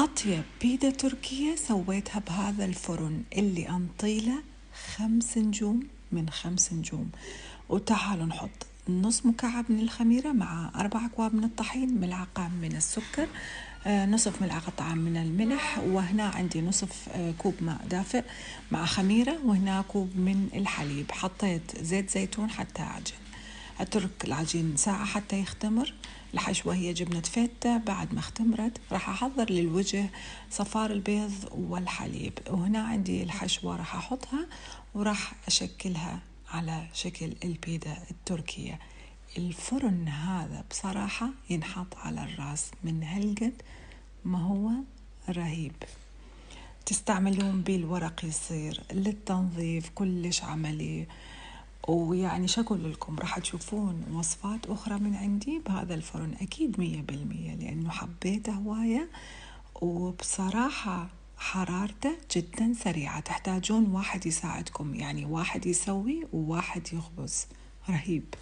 أطيب بيتزا تركية سويتها بهذا الفرن اللي أنطيله 5 نجوم من 5 نجوم. وتعالوا نحط نص مكعب من الخميرة مع 4 أكواب من الطحين، ملعقة من السكر، نصف ملعقة طعام من الملح، وهنا عندي نصف كوب ماء دافئ مع خميرة، وهنا كوب من الحليب. حطيت زيت زيتون حتى أعجن. أترك العجين ساعة حتى يختمر. الحشوة هي جبنة فيتا. بعد ما اختمرت راح أحضر للوجه صفار البيض والحليب، وهنا عندي الحشوة راح أحطها وراح أشكلها على شكل البيتزا التركية. الفرن هذا بصراحة ينحط على الراس من هالقد ما هو رهيب. تستعملون بالورق يصير للتنظيف كلش عملي، ويعني شكل لكم راح تشوفون وصفات أخرى من عندي بهذا الفرن أكيد 100%، لأنه حبيته هواية، وبصراحة حرارته جدا سريعة. تحتاجون واحد يساعدكم، يعني واحد يسوي وواحد يخبز. رهيب.